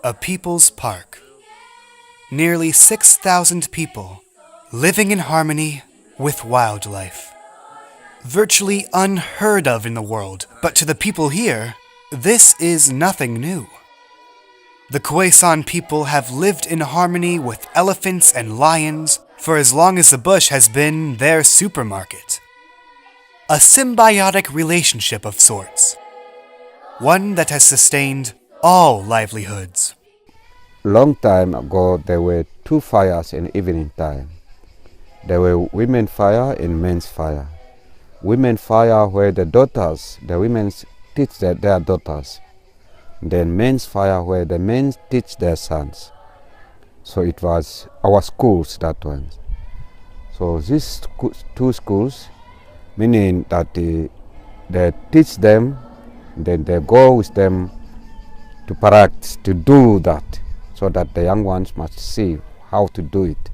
A people's park. Nearly 6,000 people living in harmony with wildlife. Virtually unheard of in the world, but to the people here, this is nothing new. The Khoisan people have lived in harmony with elephants and lions for as long as the bush has been their supermarket. A symbiotic relationship of sorts. One that has sustained all livelihoods. Long time ago, there were two fires in evening time. There were women fire and men's fire. Women fire where the women teach their daughters. Then men's fire where the men teach their sons. So it was our schools, that one. So these two schools, meaning that they teach them, then they go with them to practice, to do that, so that the young ones must see how to do it.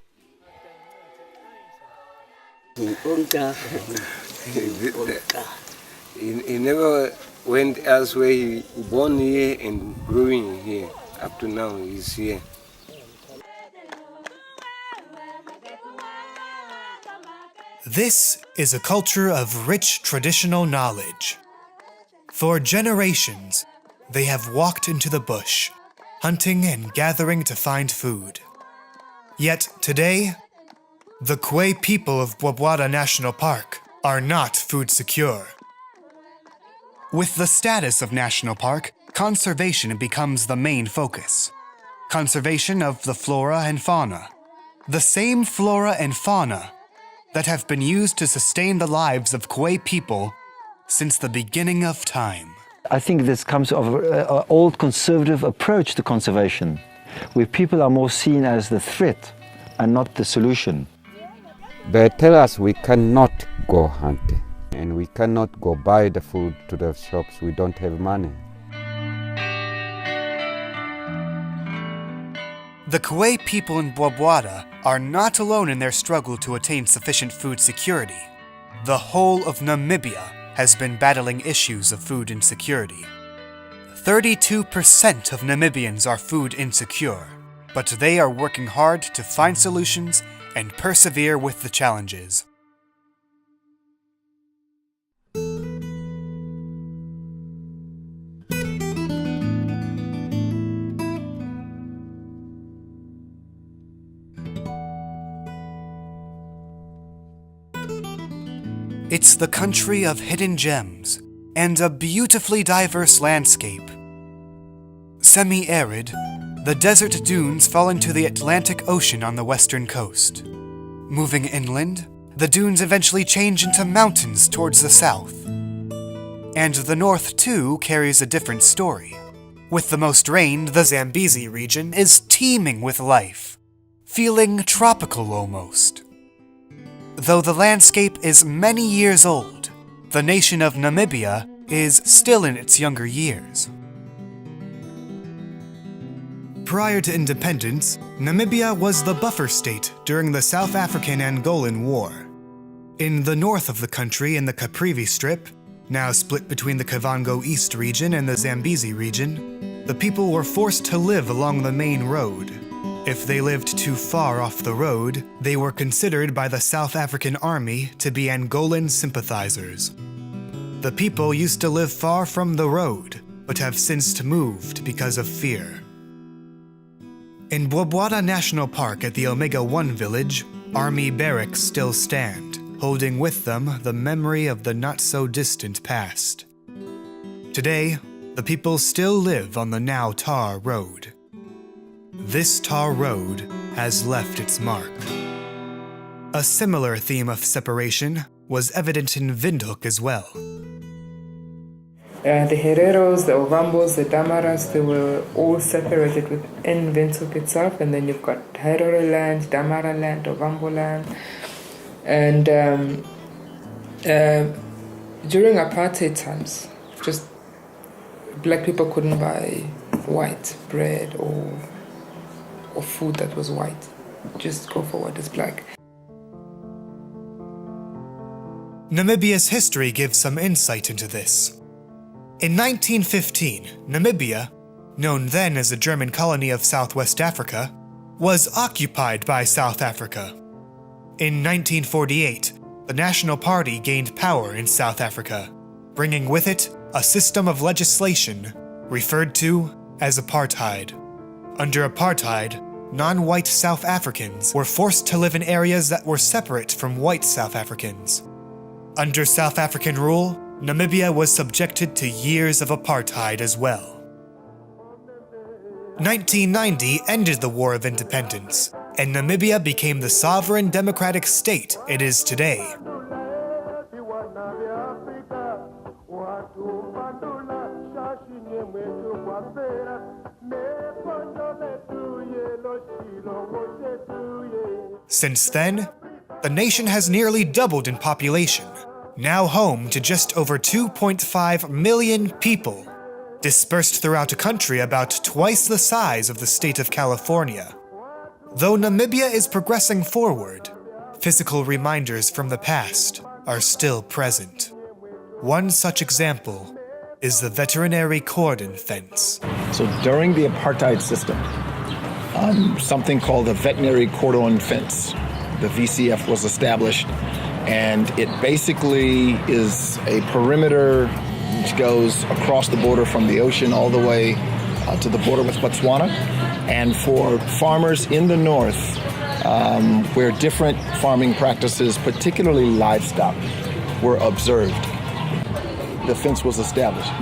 He never went elsewhere. He born here and growing here. Up to now, he's here. This is a culture of rich traditional knowledge. For generations, they have walked into the bush, hunting and gathering to find food. Yet today, the Khoi people of Bwabwada National Park are not food secure. With the status of national park, conservation becomes the main focus. Conservation of the flora and fauna. The same flora and fauna that have been used to sustain the lives of Khoi people since the beginning of time. I think this comes of an old conservative approach to conservation, where people are more seen as the threat and not the solution. They tell us we cannot go hunting and we cannot go buy the food to the shops. We don't have money. The Khoi people in Bwabwada are not alone in their struggle to attain sufficient food security. The whole of Namibia has been battling issues of food insecurity. 32% of Namibians are food insecure, but they are working hard to find solutions and persevere with the challenges. It's the country of hidden gems and a beautifully diverse landscape. Semi-arid, the desert dunes fall into the Atlantic Ocean on the western coast. Moving inland, the dunes eventually change into mountains towards the south. And the north, too, carries a different story. With the most rain, the Zambezi region is teeming with life, feeling tropical almost. Though the landscape is many years old, the nation of Namibia is still in its younger years. Prior to independence, Namibia was the buffer state during the South African-Angolan War. In the north of the country, in the Caprivi Strip, now split between the Kavango East region and the Zambezi region, the people were forced to live along the main road. If they lived too far off the road, they were considered by the South African Army to be Angolan sympathizers. The people used to live far from the road, but have since moved because of fear. In Bwabwada National Park at the Omega-1 village, Army barracks still stand, holding with them the memory of the not-so-distant past. Today, the people still live on the now tar road. This tar road has left its mark. A similar theme of separation was evident in Windhoek as well. The Hereros, the Ovambos, the Damaras, they were all separated within Windhoek itself, and then you've got Herero land, Damara land, Ovambo land. And during apartheid times, just black people couldn't buy white bread or food that was white. Just go for what is black. Namibia's history gives some insight into this. In 1915, Namibia, known then as a German colony of Southwest Africa, was occupied by South Africa. In 1948, the National Party gained power in South Africa, bringing with it a system of legislation referred to as apartheid. Under apartheid, non-white South Africans were forced to live in areas that were separate from white South Africans. Under South African rule, Namibia was subjected to years of apartheid as well. 1990 ended the War of Independence, and Namibia became the sovereign democratic state it is today. Since then, the nation has nearly doubled in population, now home to just over 2.5 million people, dispersed throughout a country about twice the size of the state of California. Though Namibia is progressing forward, physical reminders from the past are still present. One such example is the veterinary cordon fence. So during the apartheid system, something called the veterinary cordon fence, the VCF, was established, and it basically is a perimeter which goes across the border from the ocean all the way to the border with Botswana. And for farmers in the north, where different farming practices, particularly livestock, were observed, the fence was established.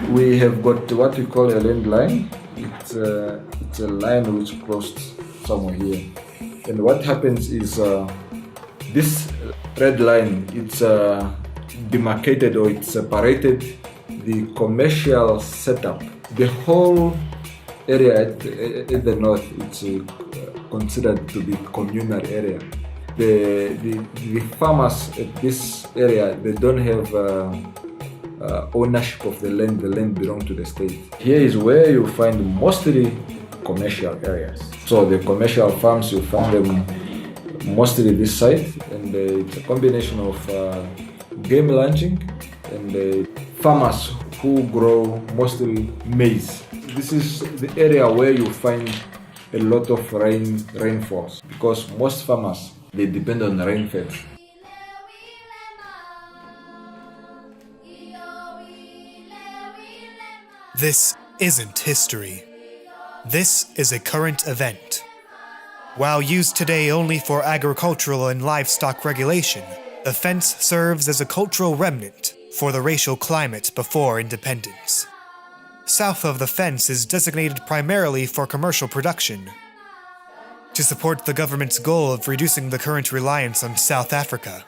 We have got what we call a land line. It's a line which crossed somewhere here. And what happens is this red line, it's demarcated, or it's separated the commercial setup. The whole area at the north, it's considered to be communal area. The farmers at this area, they don't have ownership of the land. The land belongs to the state. Here is where you find mostly commercial areas. So the commercial farms, you find them mostly this side, and it's a combination of game ranching and farmers who grow mostly maize. This is the area where you find a lot of rainfalls, because most farmers, they depend on rainfall. This isn't history. This is a current event. While used today only for agricultural and livestock regulation, the fence serves as a cultural remnant for the racial climate before independence. South of the fence is designated primarily for commercial production. To support the government's goal of reducing the current reliance on South Africa,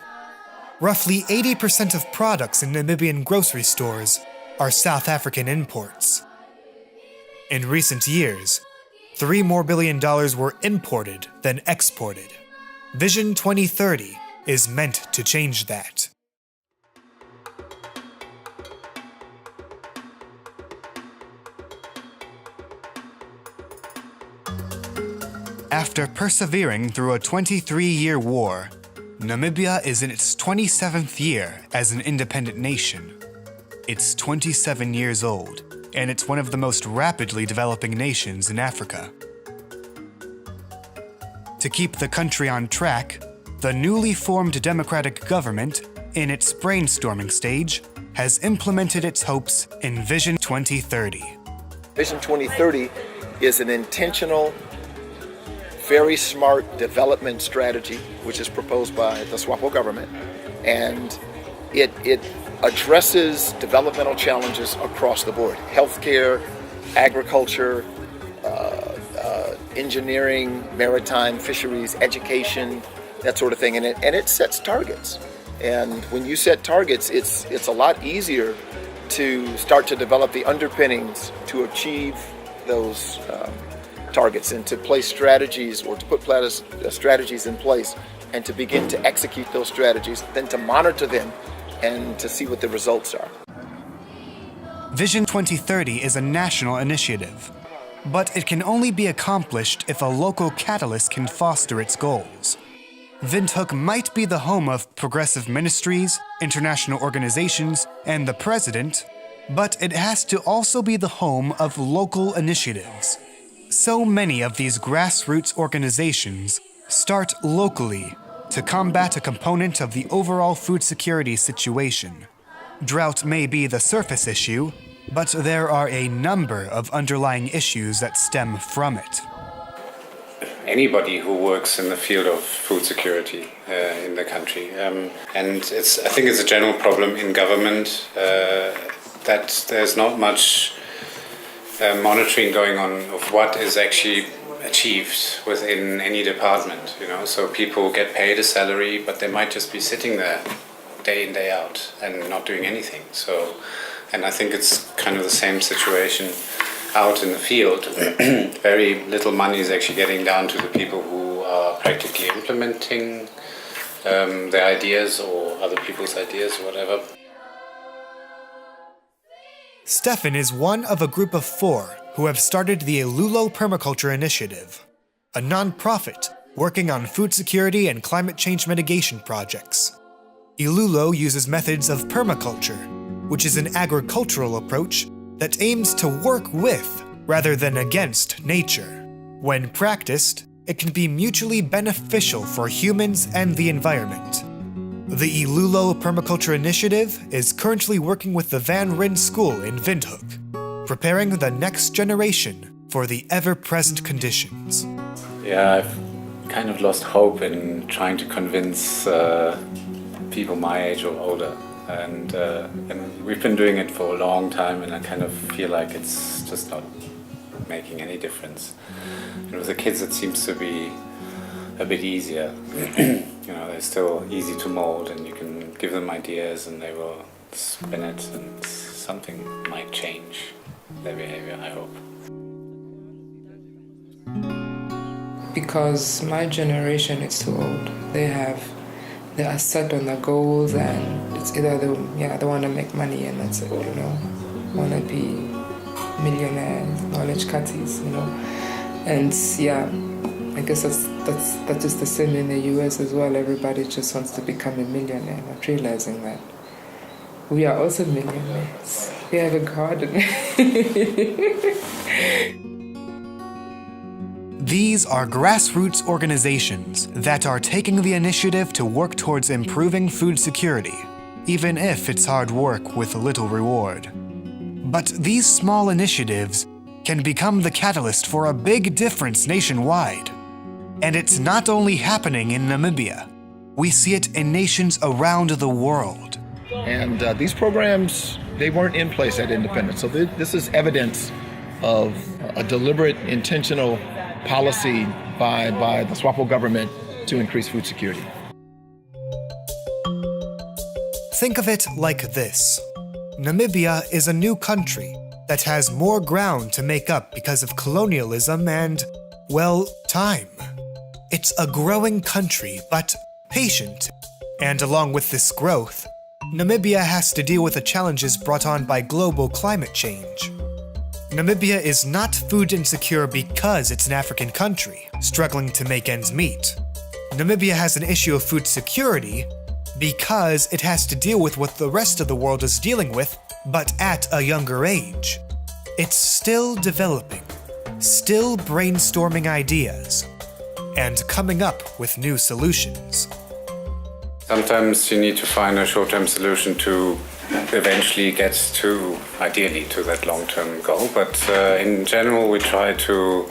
roughly 80% of products in Namibian grocery stores are South African imports. In recent years, $3 more billion were imported than exported. Vision 2030 is meant to change that. After persevering through a 23-year war, Namibia is in its 27th year as an independent nation. It's 27 years old, and it's one of the most rapidly developing nations in Africa. To keep the country on track, the newly formed democratic government, in its brainstorming stage, has implemented its hopes in Vision 2030. Vision 2030 is an intentional, very smart development strategy which is proposed by the SWAPO government, and it addresses developmental challenges across the board: healthcare, agriculture, engineering, maritime, fisheries, education, that sort of thing. And it sets targets. And when you set targets, it's a lot easier to start to develop the underpinnings to achieve those targets and to place strategies or to put strategies in place and to begin to execute those strategies, then to monitor them and to see what the results are. Vision 2030 is a national initiative, but it can only be accomplished if a local catalyst can foster its goals. Windhoek might be the home of progressive ministries, international organizations, and the president, but it has to also be the home of local initiatives. So many of these grassroots organizations start locally to combat a component of the overall food security situation. Drought may be the surface issue, but there are a number of underlying issues that stem from it. Anybody who works in the field of food security in the country. And I think it's a general problem in government that there's not much monitoring going on of what is actually achieved within any department. So people get paid a salary, but they might just be sitting there day in, day out and not doing anything. And I think it's kind of the same situation out in the field. Very little money is actually getting down to the people who are practically implementing their ideas or other people's ideas or whatever. Stefan is one of a group of 4 who have started the Ilulo Permaculture Initiative, a non-profit working on food security and climate change mitigation projects. Ilulo uses methods of permaculture, which is an agricultural approach that aims to work with rather than against nature. When practiced, it can be mutually beneficial for humans and the environment. The Ilulo Permaculture Initiative is currently working with the Van Ryn School in Windhoek, preparing the next generation for the ever-present conditions. Yeah, I've kind of lost hope in trying to convince people my age or older. And we've been doing it for a long time, and I kind of feel like it's just not making any difference. And with the kids, it seems to be a bit easier. They're still easy to mold, and you can give them ideas, and they will spin it, and something might change their behavior, I hope. Because my generation is too old. They are set on their goals, and it's either they want to make money and that's it, want to be millionaires, knowledge cutties, and I guess that's just the same in the US as well. Everybody just wants to become a millionaire, not realizing that we are also millionaires. We have a garden. These are grassroots organizations that are taking the initiative to work towards improving food security, even if it's hard work with little reward. But these small initiatives can become the catalyst for a big difference nationwide. And it's not only happening in Namibia. We see it in nations around the world. And these programs, they weren't in place at independence. So this is evidence of a deliberate, intentional policy by the SWAPO government to increase food security. Think of it like this. Namibia is a new country that has more ground to make up because of colonialism and, well, time. It's a growing country, but patient. And along with this growth, Namibia has to deal with the challenges brought on by global climate change. Namibia is not food insecure because it's an African country, struggling to make ends meet. Namibia has an issue of food security because it has to deal with what the rest of the world is dealing with, but at a younger age. It's still developing, still brainstorming ideas, and coming up with new solutions. Sometimes you need to find a short-term solution to eventually get to, ideally, to that long-term goal. But in general, we try to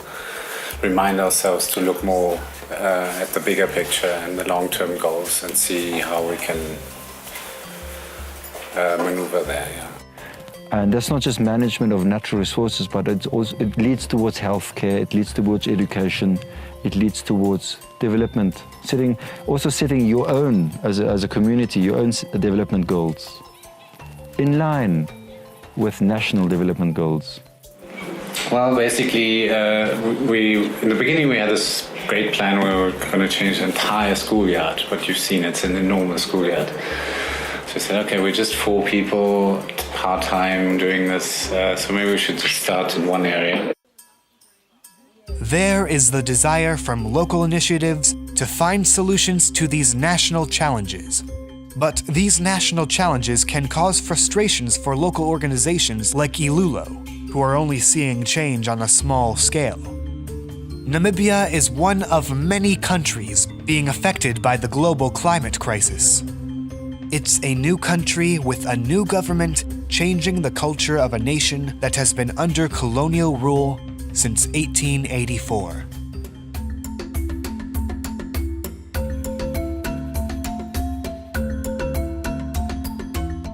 remind ourselves to look more at the bigger picture and the long-term goals and see how we can maneuver there. Yeah. And that's not just management of natural resources, but it leads towards healthcare, it leads towards education, it leads towards development. Setting your own, as a community, your own development goals in line with national development goals? Well, basically, we in the beginning we had this great plan where we were going to change the entire schoolyard. But you've seen it's an enormous schoolyard. So we said, okay, we're just 4 people, part-time doing this, so maybe we should just start in one area. There is the desire from local initiatives to find solutions to these national challenges. But these national challenges can cause frustrations for local organizations like Ilulo, who are only seeing change on a small scale. Namibia is one of many countries being affected by the global climate crisis. It's a new country with a new government changing the culture of a nation that has been under colonial rule since 1884.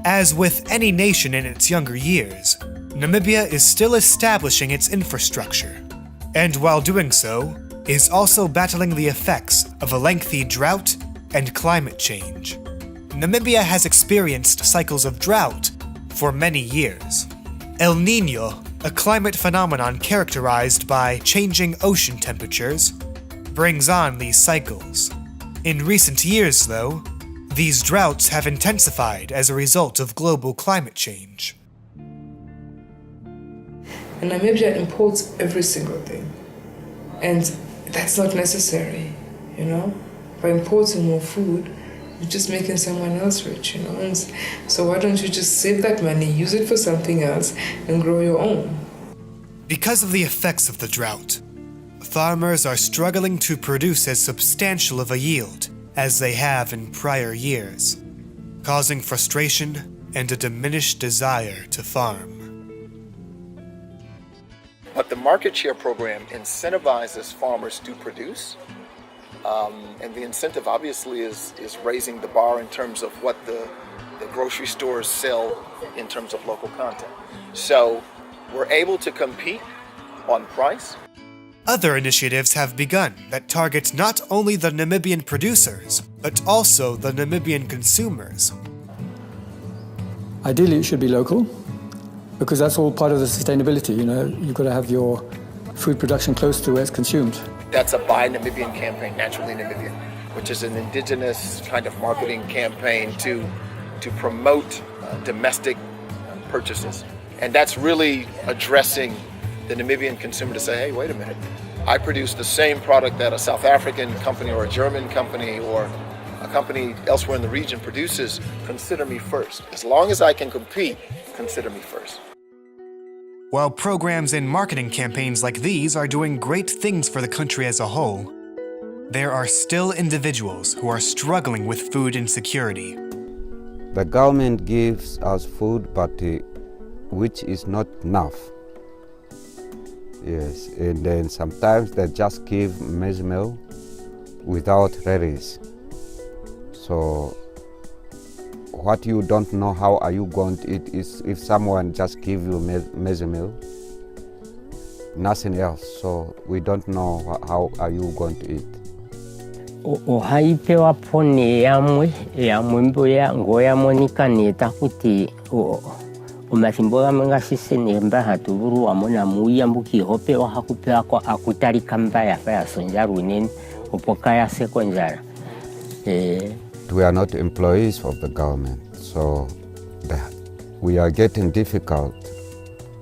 As with any nation in its younger years, Namibia is still establishing its infrastructure, and while doing so, is also battling the effects of a lengthy drought and climate change. Namibia has experienced cycles of drought for many years. El Niño, a climate phenomenon characterized by changing ocean temperatures, brings on these cycles. In recent years, though, these droughts have intensified as a result of global climate change. And Namibia imports every single thing. And that's not necessary, you know? By importing more food, you're just making someone else rich, you know? And so why don't you just save that money, use it for something else, and grow your own? Because of the effects of the drought, farmers are struggling to produce as substantial of a yield as they have in prior years, causing frustration and a diminished desire to farm. But the market share program incentivizes farmers to produce, and the incentive obviously is raising the bar in terms of what the grocery stores sell in terms of local content. So we're able to compete on price. Other initiatives have begun that target not only the Namibian producers, but also the Namibian consumers. Ideally, it should be local, because that's all part of the sustainability. You know, you've got to have your food production close to where it's consumed. That's a Buy Namibian campaign, Naturally Namibian, which is an indigenous kind of marketing campaign to promote domestic purchases. And that's really addressing the Namibian consumer to say, hey, wait a minute, I produce the same product that a South African company or a German company or a company elsewhere in the region produces. Consider me first. As long as I can compete, consider me first. While programs and marketing campaigns like these are doing great things for the country as a whole, there are still individuals who are struggling with food insecurity. The government gives us food, but which is not enough. Yes, and then sometimes they just give maize meal without berries. So what you don't know how are you going to eat is if someone just give you maize meal, nothing else. So we don't know how are you going to eat. Ohaipewa pone yamwe mboya ngoya monika neta kuti umathimbo mangasisene mbaha tuburu amona muya mbuki hope wa hakupewa kwa akutari kambaya fa sonjaru nene upokaya sekonjara. We are not employees of the government, so we are getting difficult,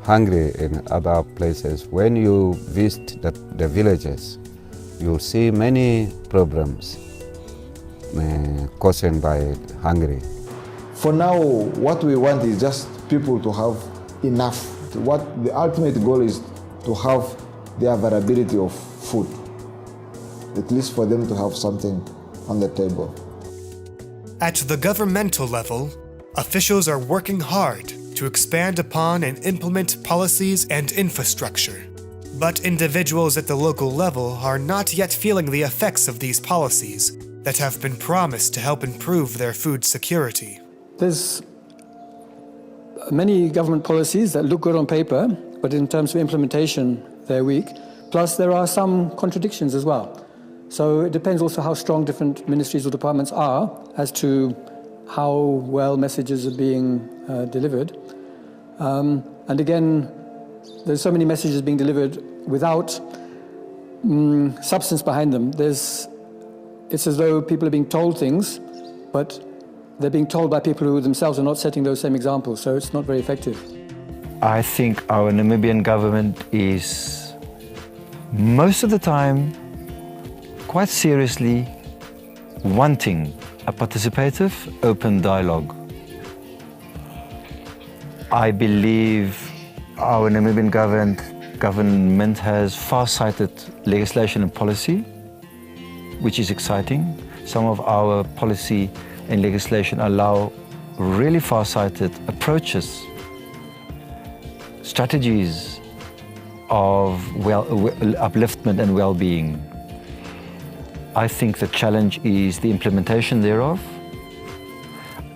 hungry in other places. When you visit the villages, you'll see many problems caused by hunger. For now, what we want is just people to have enough. What the ultimate goal is to have the availability of food, at least for them to have something on the table. At the governmental level, officials are working hard to expand upon and implement policies and infrastructure. But individuals at the local level are not yet feeling the effects of these policies that have been promised to help improve their food security. There's many government policies that look good on paper, but in terms of implementation, they're weak. Plus, there are some contradictions as well. So it depends also how strong different ministries or departments are as to how well messages are being delivered. And again, there's so many messages being delivered without substance behind them. It's as though people are being told things, but they're being told by people who themselves are not setting those same examples, so it's not very effective. I think our Namibian government is, most of the time, quite seriously wanting a participative, open dialogue. I believe our Namibian government has far-sighted legislation and policy, which is exciting. Some of our policy and legislation allow really far-sighted approaches, strategies of upliftment and well-being. I think the challenge is the implementation thereof,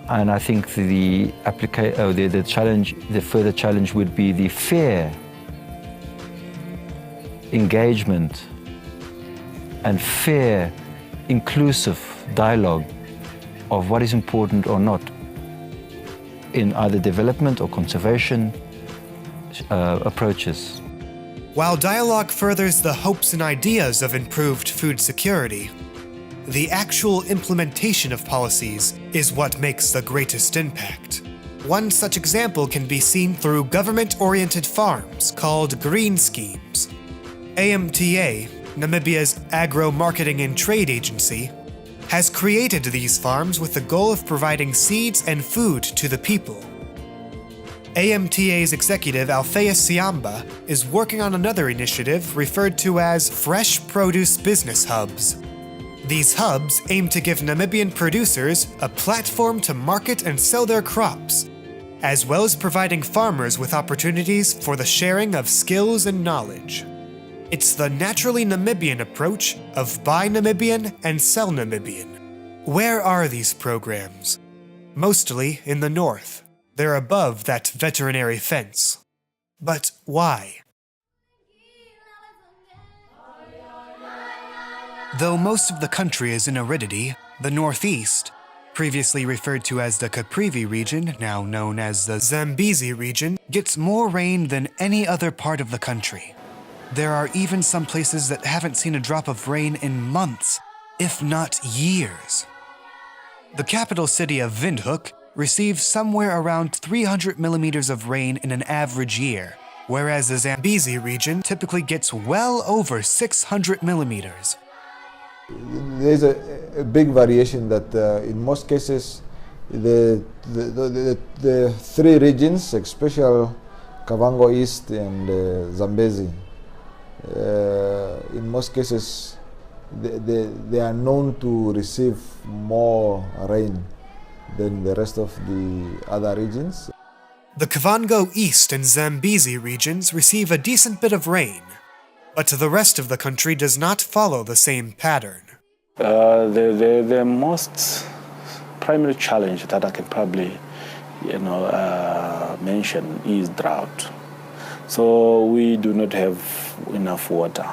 and I think the further challenge would be the fair engagement and fair, inclusive dialogue of what is important or not in either development or conservation approaches. While dialogue furthers the hopes and ideas of improved food security, the actual implementation of policies is what makes the greatest impact. One such example can be seen through government-oriented farms called green schemes. AMTA, Namibia's agro-marketing and trade agency, has created these farms with the goal of providing seeds and food to the people. AMTA's executive Alpheus Siamba is working on another initiative referred to as Fresh Produce Business Hubs. These hubs aim to give Namibian producers a platform to market and sell their crops, as well as providing farmers with opportunities for the sharing of skills and knowledge. It's the naturally Namibian approach of buy Namibian and sell Namibian. Where are these programs? Mostly in the north. They're above that veterinary fence. But why? Though most of the country is in aridity, the northeast, previously referred to as the Caprivi region, now known as the Zambezi region, gets more rain than any other part of the country. There are even some places that haven't seen a drop of rain in months, if not years. The capital city of Windhoek receives somewhere around 300 millimeters of rain in an average year, whereas the Zambezi region typically gets well over 600 millimeters. There's a big variation that in most cases the three regions, especially Kavango East and Zambezi, in most cases they are known to receive more rain than the rest of the other regions. The Kavango East and Zambezi regions receive a decent bit of rain, but the rest of the country does not follow the same pattern. The most primary challenge that I can probably mention is drought. So we do not have enough water.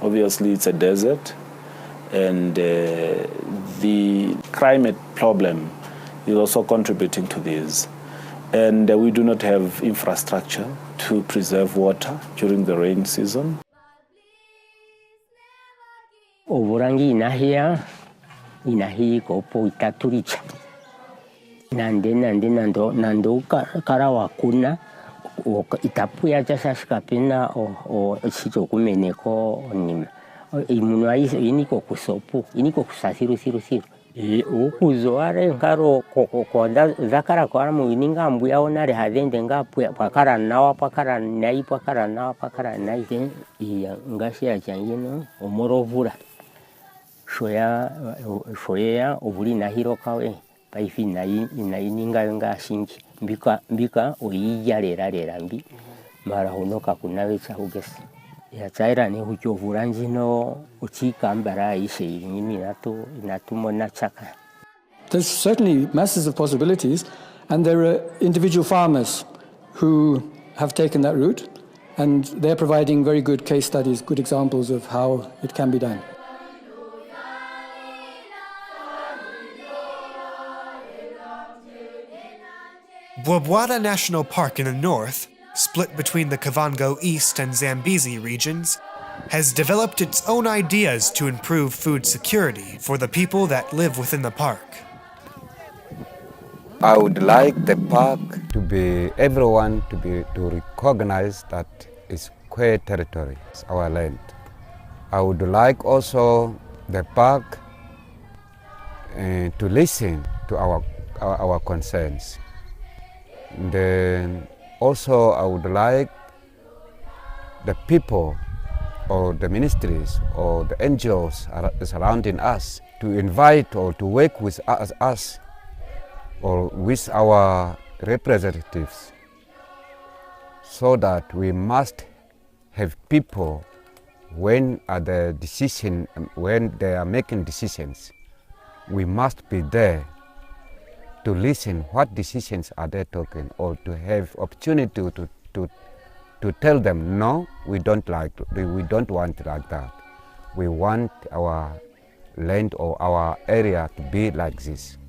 Obviously it's a desert, and the climate problem is also contributing to this. And we do not have infrastructure to preserve water during the rain season. Oburangi inahi kopo itaturicha. Nande nando karawa kuna itapuya jasa skapina o sijokumene ko onima. Imunwa iniko kusopu, iniko kusasiru siru. Ukuzoare ngaro ko zakara ko aramu ininga mbuya onare hadende nga pakara nai iya ngasi ya changino omorovura shoya obuli nahiro kawe paifi ininga nga shinki mbika oija lera mbi mara honoka kunawecha hugesi ya tsaira ne huchovura njino uchika mbara ishe nyimi natumona chaka. There's certainly masses of possibilities, and there are individual farmers who have taken that route, and they're providing very good case studies, good examples of how it can be done. Bwabwata National Park in the north, split between the Kavango East and Zambezi regions, has developed its own ideas to improve food security for the people that live within the park. I would like the park to be everyone to recognize that it's Kwe territory, it's our land. I would like also the park to listen to our concerns. Then also I would like the people or the ministries or the NGOs surrounding us to invite or to work with us or with our representatives, so that we must have people when they are making decisions, we must be there to listen what decisions are they taking, or to have opportunity to tell them, no, we don't want like that. We want our land or our area to be like this.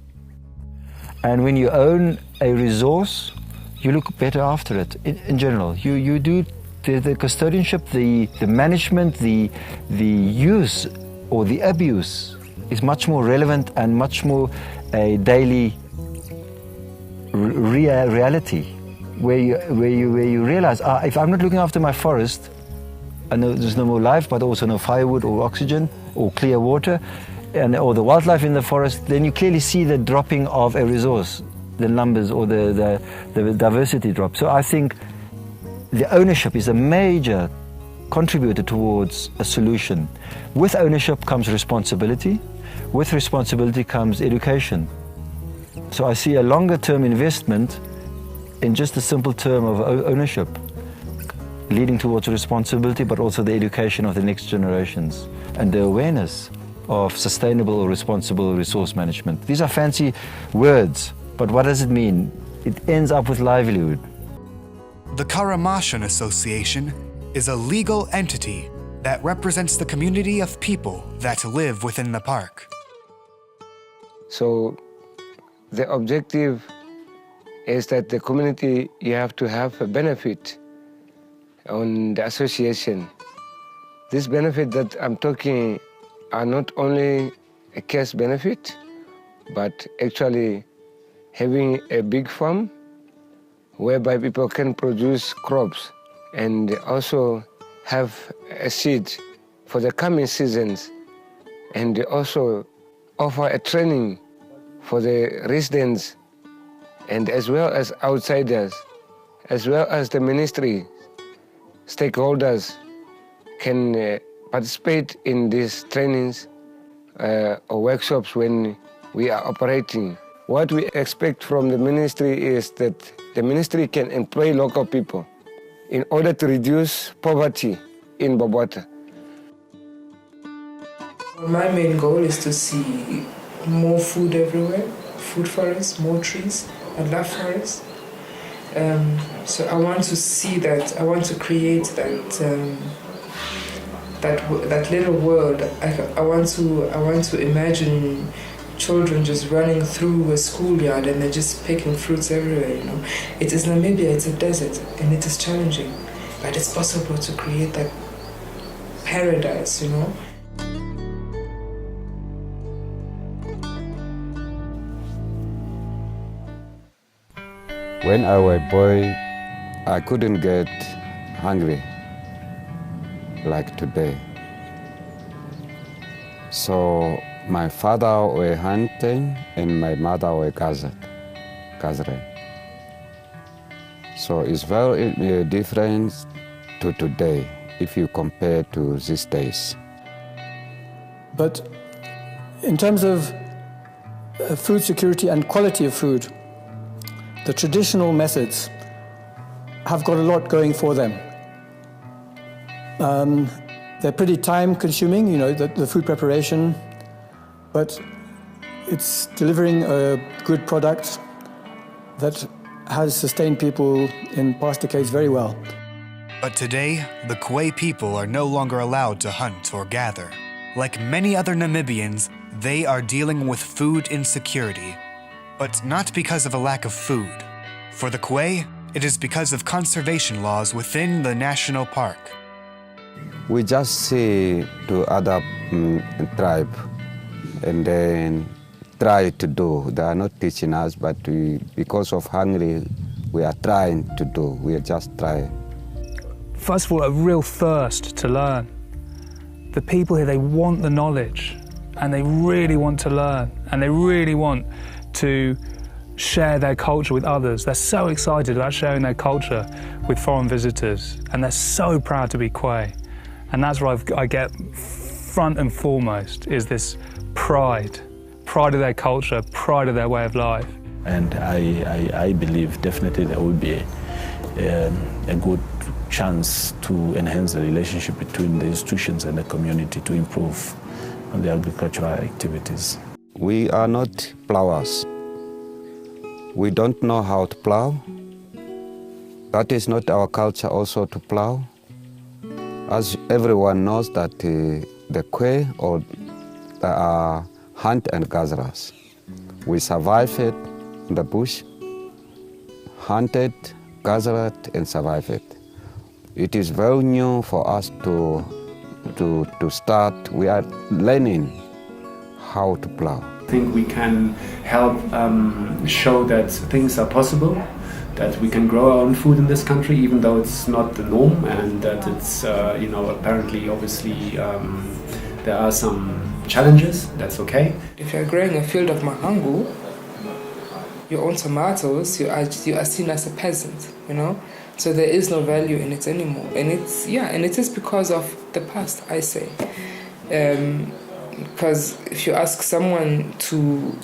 And when you own a resource, you look better after it. In general, you do the custodianship, the management, the use or the abuse is much more relevant and much more a daily reality, where you realize, if I'm not looking after my forest, I know there's no more life, but also no firewood or oxygen or clear water, or the wildlife in the forest, then you clearly see the dropping of a resource, the numbers or the diversity drop. So I think the ownership is a major contributor towards a solution. With ownership comes responsibility. With responsibility comes education. So I see a longer-term investment in just a simple term of ownership, leading towards responsibility, but also the education of the next generations and the awareness of sustainable or responsible resource management. These are fancy words, but what does it mean? It ends up with livelihood. The Karamashan Association is a legal entity that represents the community of people that live within the park. So the objective is that the community, you have to have a benefit on the association. This benefit that I'm talking are not only a cash benefit, but actually having a big farm whereby people can produce crops and also have a seed for the coming seasons, and also offer a training for the residents and as well as outsiders, as well as the ministry stakeholders can participate in these trainings or workshops when we are operating. What we expect from the ministry is that the ministry can employ local people in order to reduce poverty in Bwabwata. My main goal is to see more food everywhere, food forests, more trees. I love forests. So I want to see that, I want to create that little world. I want to imagine children just running through a schoolyard and they're just picking fruits everywhere, you know. It is Namibia, it's a desert, and it is challenging, but it's possible to create that paradise, you know. When I was a boy, I couldn't get hungry like today. So my father were hunting and my mother were gathering. So it's very different to today if you compare to these days. But in terms of food security and quality of food, the traditional methods have got a lot going for them. They're pretty time-consuming, you know, the food preparation, but it's delivering a good product that has sustained people in past decades very well. But today, the Kwe people are no longer allowed to hunt or gather. Like many other Namibians, they are dealing with food insecurity, but not because of a lack of food. For the Kwe, it is because of conservation laws within the national park. We just say to other tribe and then try to do. They are not teaching us, but because of hungry, we are trying to do. We are just trying. First of all, a real thirst to learn. The people here, they want the knowledge and they really want to learn and they really want to share their culture with others. They're so excited about sharing their culture with foreign visitors and they're so proud to be Kwe. And that's what I get front and foremost, is this pride of their culture, pride of their way of life. And I believe definitely there will be a good chance to enhance the relationship between the institutions and the community to improve on the agricultural activities. We are not plowers. We don't know how to plow. That is not our culture also to plow. As everyone knows that the Kwe or hunt and gatherers. We survive it in the bush, hunted, gathered and survive it. It is very new for us to start. We are learning how to plow. I think we can help show that things are possible, that we can grow our own food in this country, even though it's not the norm, and that it's, apparently, obviously, there are some challenges. That's okay. If you're growing a field of mahangu, your own tomatoes, you are seen as a peasant, So there is no value in it anymore. And it is because of the past, I say. Because if you ask someone to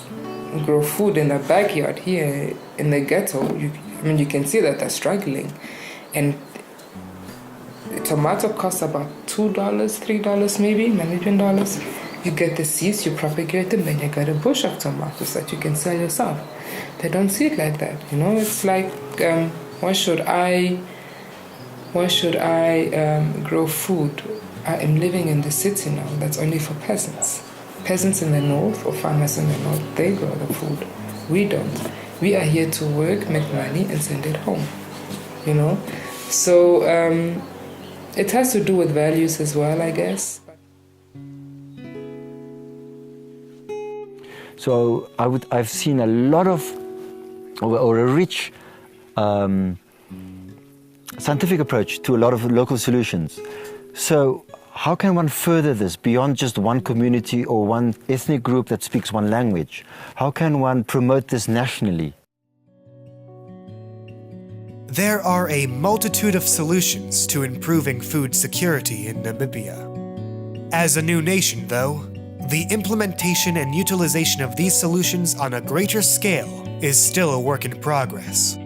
grow food in the backyard here in the ghetto, you can see that they're struggling. And tomato costs about $2, $3 maybe, Namibian dollars. You get the seeds, you propagate them, then you get a bush of tomatoes that you can sell yourself. They don't see it like that, It's like, why should I grow food? I am living in the city now. That's only for peasants. Peasants in the north or farmers in the north, they grow the food. We don't. We are here to work, make money, and send it home. So it has to do with values as well, I guess. So I've seen a lot of, or a rich scientific approach to a lot of local solutions. So how can one further this beyond just one community or one ethnic group that speaks one language? How can one promote this nationally? There are a multitude of solutions to improving food security in Namibia. As a new nation, though, the implementation and utilization of these solutions on a greater scale is still a work in progress.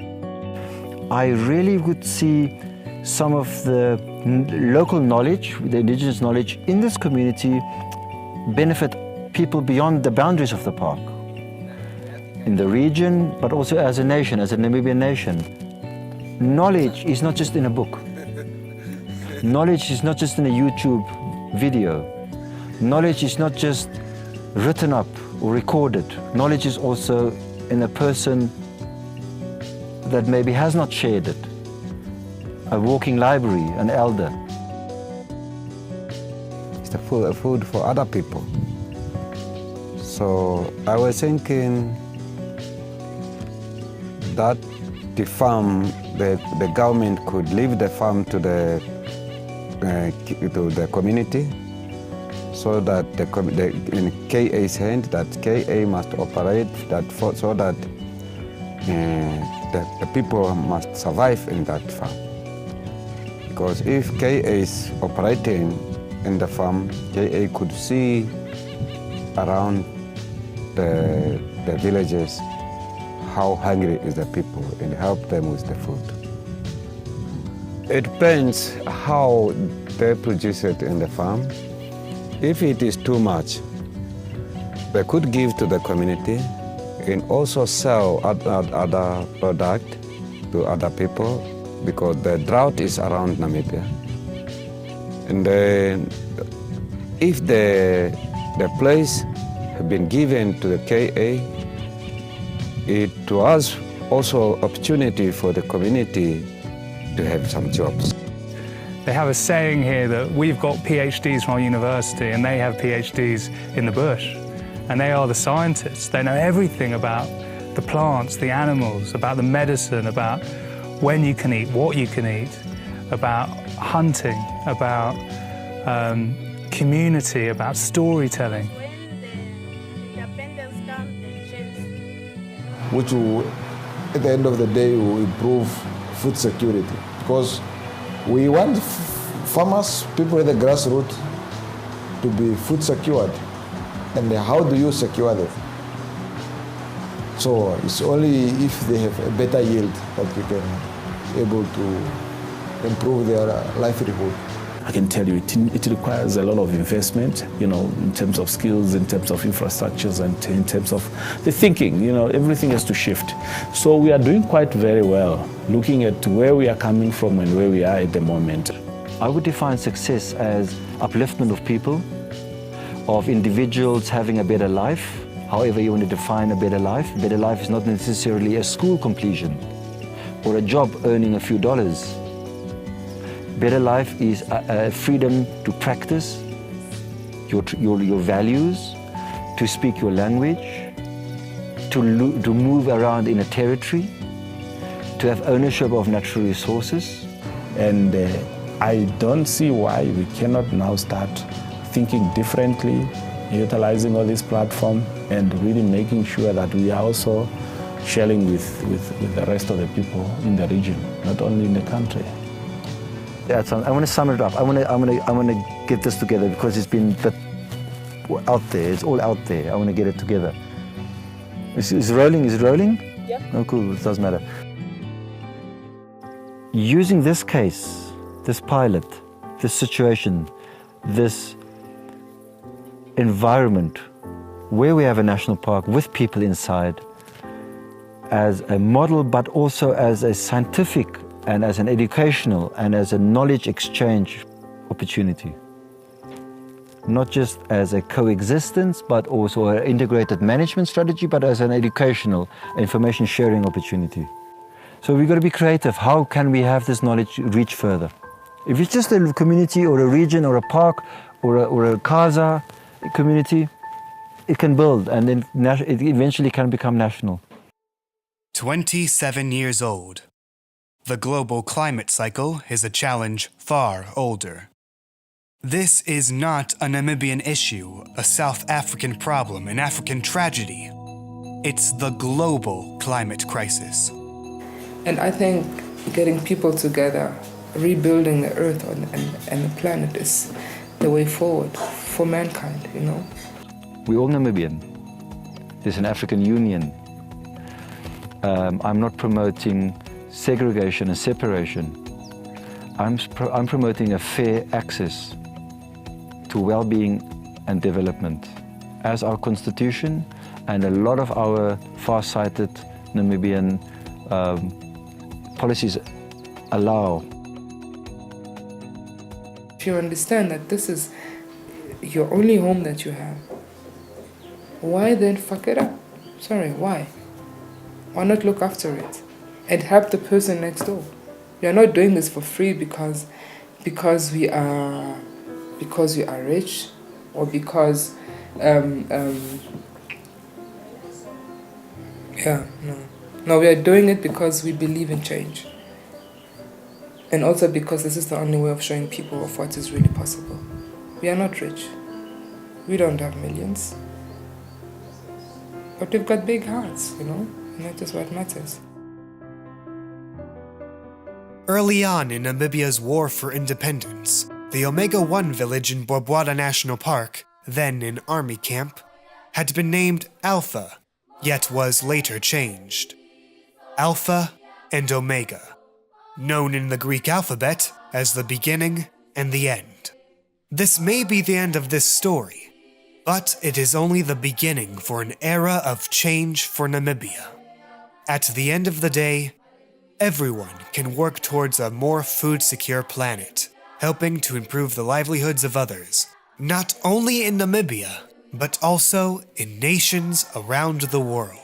I really would see some of the local knowledge, the indigenous knowledge in this community benefit people beyond the boundaries of the park. In the region, but also as a nation, as a Namibian nation. Knowledge is not just in a book. Knowledge is not just in a YouTube video. Knowledge is not just written up or recorded. Knowledge is also in a person that maybe has not shared it. A walking library, an elder. It's the food for other people. So I was thinking that the farm, the government could leave the farm to the community, so that in KA's hand, that KA must operate that so that the people must survive in that farm. Because if KA is operating in the farm, KA could see around the villages how hungry is the people and help them with the food. It depends how they produce it in the farm. If it is too much, they could give to the community and also sell other product to other people, because the drought is around Namibia. And then if the place has been given to the KA, to us also opportunity for the community to have some jobs. They have a saying here that we've got PhDs from our university and they have PhDs in the bush. And they are the scientists. They know everything about the plants, the animals, about the medicine, about when you can eat, what you can eat, about hunting, about community, about storytelling. Which will, at the end of the day, will improve food security. Because we want farmers, people at the grassroots, to be food secured. And how do you secure them? So it's only if they have a better yield that we can be able to improve their livelihood. I can tell you it requires a lot of investment, in terms of skills, in terms of infrastructures, and in terms of the thinking, everything has to shift. So we are doing quite very well, looking at where we are coming from and where we are at the moment. I would define success as upliftment of people, of individuals having a better life, however you want to define a better life. Better life is not necessarily a school completion or a job earning a few dollars. Better life is a freedom to practice your values, to speak your language, to move around in a territory, to have ownership of natural resources. And I don't see why we cannot now start thinking differently, utilizing all this platform and really making sure that we are also sharing with the rest of the people in the region, not only in the country. Yeah, so I want to sum it up. I want to get this together because it's been out there. It's all out there. I want to get it together. Is it rolling? Is it rolling? Yeah. Oh, cool. It doesn't matter. Using this case, this pilot, this situation, this environment where we have a national park with people inside as a model, but also as a scientific and as an educational and as a knowledge exchange opportunity. Not just as a coexistence, but also an integrated management strategy, but as an educational information sharing opportunity. So we've got to be creative. How can we have this knowledge reach further? If it's just a community or a region or a park or a Kaza community, it can build and then it eventually can become national. 27 years old. The global climate cycle is a challenge far older. This is not a Namibian issue, a South African problem, an African tragedy. It's the global climate crisis. And I think getting people together, rebuilding the earth and the planet is the way forward for mankind, We're all Namibian. There's an African Union. I'm not promoting segregation and separation. I'm promoting a fair access to well-being and development. As our constitution and a lot of our far-sighted Namibian policies allow. If you understand that this is your only home that you have, why then fuck it up? Sorry, why? Why not look after it and help the person next door? You're not doing this for free because we are rich or because no, we are doing it because we believe in change. And also because this is the only way of showing people of what is really possible. We are not rich. We don't have millions. But we've got big hearts, and that is what matters. Early on in Namibia's war for independence, the Omega-1 village in Bobwada National Park, then an army camp, had been named Alpha, yet was later changed. Alpha and Omega, known in the Greek alphabet as the beginning and the end. This may be the end of this story, but it is only the beginning for an era of change for Namibia. At the end of the day, everyone can work towards a more food-secure planet, helping to improve the livelihoods of others, not only in Namibia, but also in nations around the world.